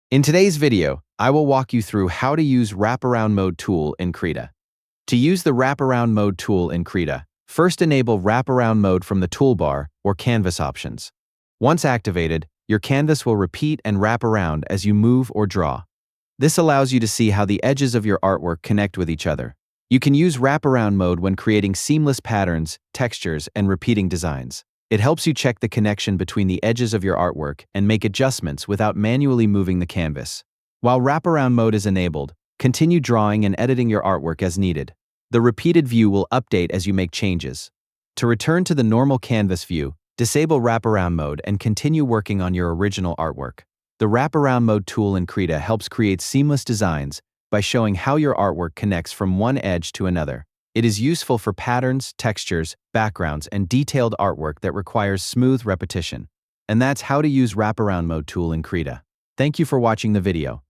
In today's video, I will walk you through how to use Wraparound Mode tool in Krita. To use the Wraparound Mode tool in Krita, first enable Wraparound Mode from the toolbar or canvas options. Once activated, your canvas will repeat and wrap around as you move or draw. This allows you to see how the edges of your artwork connect with each other. You can use Wraparound Mode when creating seamless patterns, textures, and repeating designs. It helps you check the connection between the edges of your artwork and make adjustments without manually moving the canvas. While Wraparound Mode is enabled, continue drawing and editing your artwork as needed. The repeated view will update as you make changes. To return to the normal canvas view, disable Wraparound Mode and continue working on your original artwork. The Wraparound Mode tool in Krita helps create seamless designs by showing how your artwork connects from one edge to another. It is useful for patterns, textures, backgrounds, and detailed artwork that requires smooth repetition. And that's how to use Wraparound Mode tool in Krita. Thank you for watching the video.